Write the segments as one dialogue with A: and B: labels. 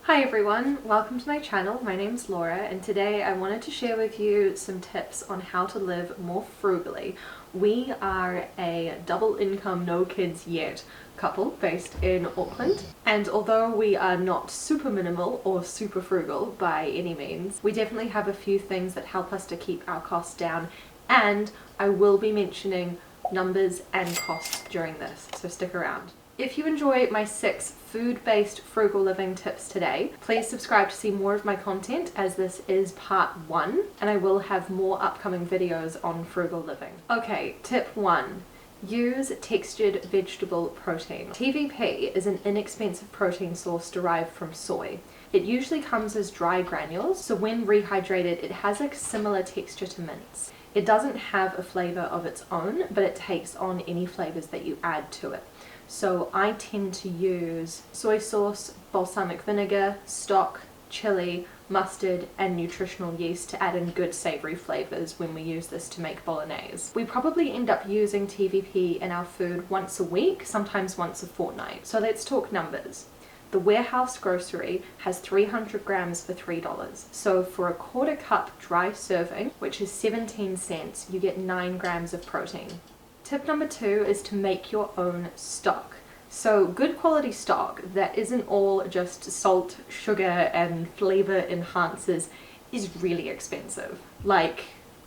A: Hi everyone, welcome to my channel. My name's Laura and today I wanted to share with you some tips on how to live more frugally. We are a double income, no kids yet couple based in Auckland, and although we are not super minimal or super frugal by any means, we definitely have a few things that help us to keep our costs down, and I will be mentioning numbers and costs during this, so stick around. If you enjoy my 6 food-based frugal living tips today, please subscribe to see more of my content, as this is part 1 and I will have more upcoming videos on frugal living. Okay, tip 1. Use textured vegetable protein. TVP is an inexpensive protein source derived from soy. It usually comes as dry granules, so when rehydrated it has a similar texture to mince. It doesn't have a flavor of its own, but it takes on any flavors that you add to it. So I tend to use soy sauce, balsamic vinegar, stock, chili, mustard and nutritional yeast to add in good savory flavors when we use this to make bolognese. We probably end up using TVP in our food once a week, sometimes once a fortnight. So let's talk numbers. The warehouse grocery has 300 grams for $3. So for a quarter cup dry serving, which is 17 cents, you get 9 grams of protein. Tip number 2 is to make your own stock. So good quality stock that isn't all just salt, sugar and flavor enhancers is really expensive, like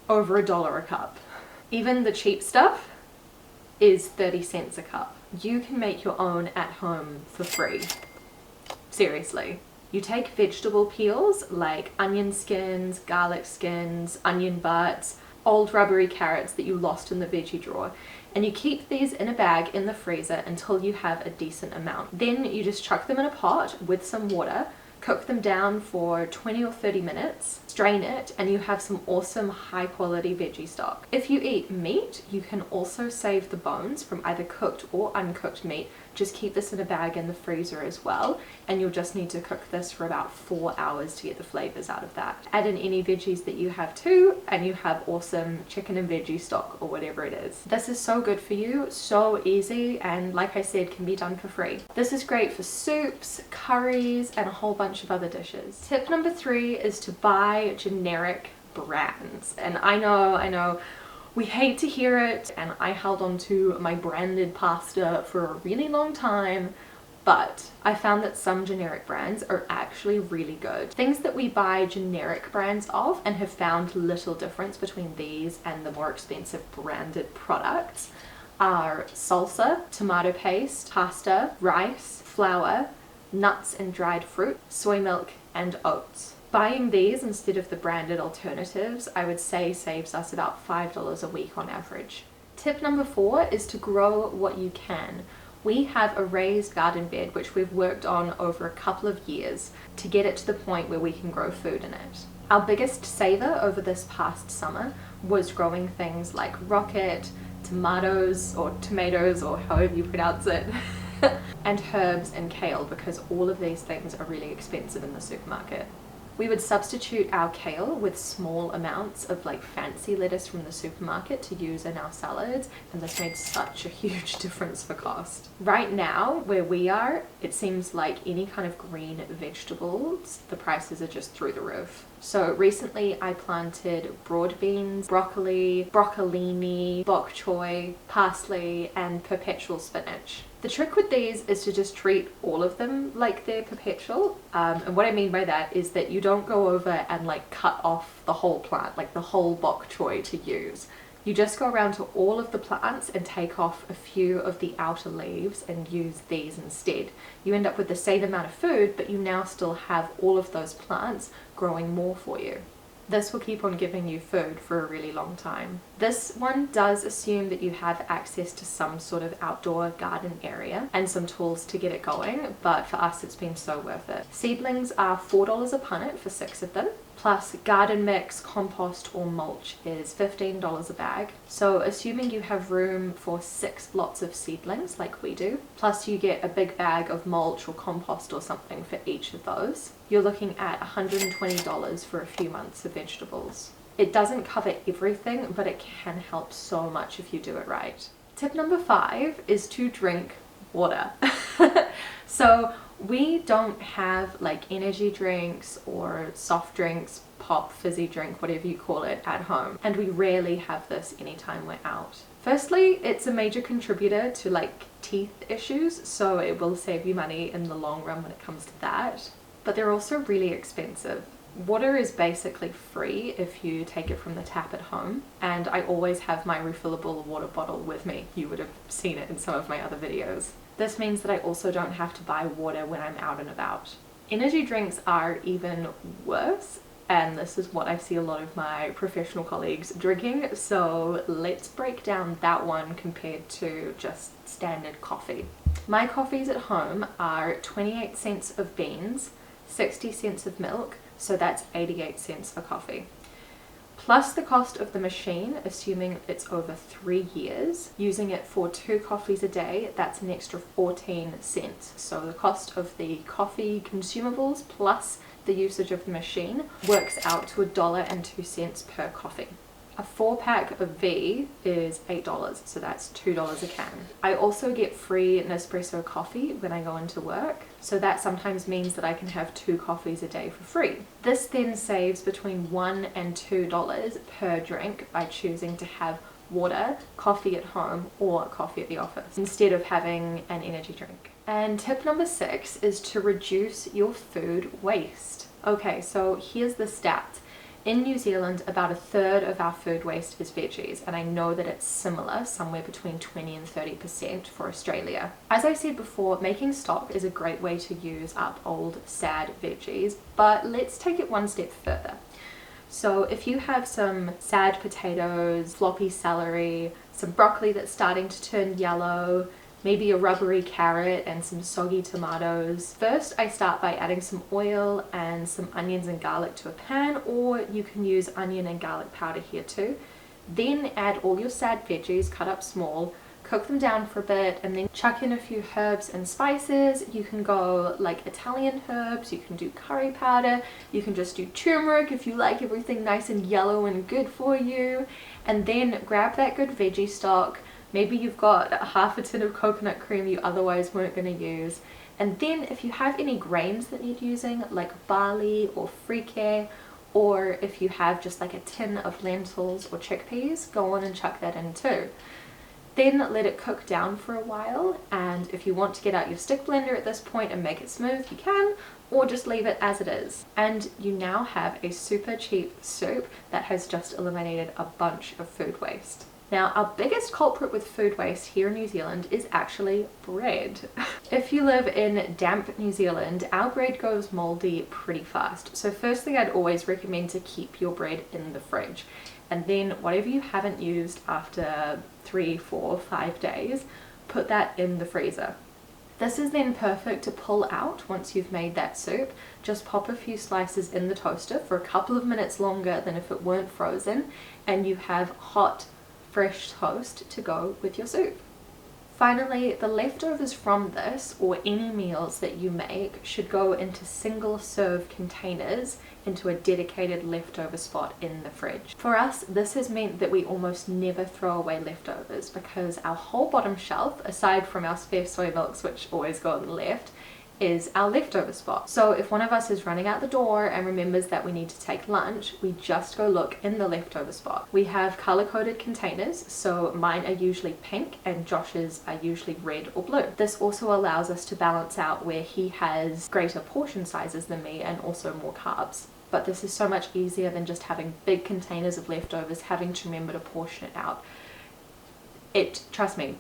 A: over $1 a cup. Even the cheap stuff is 30 cents a cup. You can make your own at home for free. Seriously. You take vegetable peels like onion skins, garlic skins, onion butts, old rubbery carrots that you lost in the veggie drawer, and you keep these in a bag in the freezer until you have a decent amount. Then you just chuck them in a pot with some water, cook them down for 20 or 30 minutes, strain it, and you have some awesome high quality veggie stock. If you eat meat, you can also save the bones from either cooked or uncooked meat. Just keep this in a bag in the freezer as well, and you'll just need to cook this for about 4 hours to get the flavors out of that. Add in any veggies that you have too, and you have awesome chicken and veggie stock or whatever it is. This is so good for you, so easy, and like I said, can be done for free. This is great for soups, curries, and a whole bunch of other dishes. Tip number 3 is to buy generic brands. And I know, we hate to hear it, and I held on to my branded pasta for a really long time, but I found that some generic brands are actually really good. Things that we buy generic brands of and have found little difference between these and the more expensive branded products are salsa, tomato paste, pasta, rice, flour, nuts and dried fruit, soy milk and oats. Buying these instead of the branded alternatives, I would say, saves us about $5 a week on average. Tip number 4 is to grow what you can. We have a raised garden bed which we've worked on over a couple of years to get it to the point where we can grow food in it. Our biggest saver over this past summer was growing things like rocket, tomatoes or however you pronounce it, and herbs and kale, because all of these things are really expensive in the supermarket. We would substitute our kale with small amounts of like fancy lettuce from the supermarket to use in our salads, and this made such a huge difference for cost. Right now, where we are, it seems like any kind of green vegetables, the prices are just through the roof. So recently I planted broad beans, broccoli, broccolini, bok choy, parsley, and perpetual spinach. The trick with these is to just treat all of them like they're perpetual. And what I mean by that is that you don't go over and like cut off the whole plant, like the whole bok choy to use. You just go around to all of the plants and take off a few of the outer leaves and use these instead. You end up with the same amount of food, but you now still have all of those plants growing more for you. This will keep on giving you food for a really long time. This one does assume that you have access to some sort of outdoor garden area and some tools to get it going, but for us it's been so worth it. Seedlings are $4 a punnet for 6 of them, plus garden mix, compost or mulch is $15 a bag. So assuming you have room for 6 lots of seedlings like we do, plus you get a big bag of mulch or compost or something for each of those, you're looking at $120 for a few months of vegetables. It doesn't cover everything, but it can help so much if you do it right. Tip number 5 is to drink water. So We don't have like energy drinks or soft drinks, pop, fizzy drink, whatever you call it, at home, and we rarely have this anytime we're out. Firstly, it's a major contributor to like teeth issues, so it will save you money in the long run when it comes to that, but they're also really expensive. Water is basically free if you take it from the tap at home, and I always have my refillable water bottle with me. You would have seen it in some of my other videos. This means that I also don't have to buy water when I'm out and about. Energy drinks are even worse, and this is what I see a lot of my professional colleagues drinking, so let's break down that one compared to just standard coffee. My coffees at home are 28 cents of beans, 60 cents of milk, so that's 88 cents a coffee. Plus the cost of the machine, assuming it's over 3 years. Using it for 2 coffees a day, that's an extra 14 cents. So the cost of the coffee consumables plus the usage of the machine works out to $1.02 per coffee. A 4-pack of V is $8, so that's $2 a can. I also get free Nespresso coffee when I go into work, so that sometimes means that I can have 2 coffees a day for free. This then saves between $1 and $2 per drink by choosing to have water, coffee at home, or coffee at the office instead of having an energy drink. And tip number 6 is to reduce your food waste. Okay, so here's the stat. In New Zealand, about 1/3 of our food waste is veggies, and I know that it's similar, somewhere between 20 and 30% for Australia. As I said before, making stock is a great way to use up old, sad veggies, but let's take it one step further. So if you have some sad potatoes, floppy celery, some broccoli that's starting to turn yellow, maybe a rubbery carrot and some soggy tomatoes. First, I start by adding some oil and some onions and garlic to a pan, or you can use onion and garlic powder here too. Then add all your sad veggies cut up small, cook them down for a bit, and then chuck in a few herbs and spices. You can go like Italian herbs, you can do curry powder, you can just do turmeric if you like everything nice and yellow and good for you. And then grab that good veggie stock. Maybe you've got half a tin of coconut cream you otherwise weren't going to use. And then if you have any grains that need using, like barley or Freepik, or if you have just like a tin of lentils or chickpeas, go on and chuck that in too. Then let it cook down for a while, and if you want to get out your stick blender at this point and make it smooth, you can, or just leave it as it is. And you now have a super cheap soup that has just eliminated a bunch of food waste. Now, our biggest culprit with food waste here in New Zealand is actually bread. If you live in damp New Zealand, our bread goes moldy pretty fast. So firstly, I'd always recommend to keep your bread in the fridge. And then whatever you haven't used after 3, 4, 5 days, put that in the freezer. This is then perfect to pull out once you've made that soup. Just pop a few slices in the toaster for a couple of minutes longer than if it weren't frozen, and you have hot, fresh toast to go with your soup. Finally, the leftovers from this, or any meals that you make, should go into single serve containers into a dedicated leftover spot in the fridge. For us, this has meant that we almost never throw away leftovers because our whole bottom shelf, aside from our spare soy milks, which always go on the left, is our leftover spot. So if one of us is running out the door and remembers that we need to take lunch, we just go look in the leftover spot. We have color-coded containers, so mine are usually pink and Josh's are usually red or blue. This also allows us to balance out where he has greater portion sizes than me and also more carbs. But this is so much easier than just having big containers of leftovers, having to remember to portion it out. Trust me,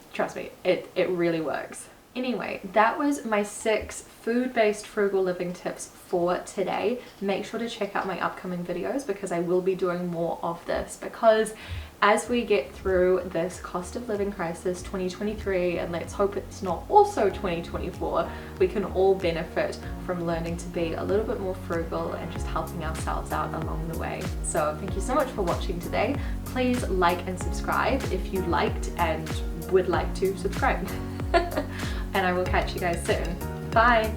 A: it really works. Anyway, that was my 6 food-based frugal living tips for today. Make sure to check out my upcoming videos because I will be doing more of this, because as we get through this cost of living crisis 2023, and let's hope it's not also 2024, we can all benefit from learning to be a little bit more frugal and just helping ourselves out along the way. So thank you so much for watching today. Please like and subscribe if you liked and would like to subscribe. And I will catch you guys soon. Bye!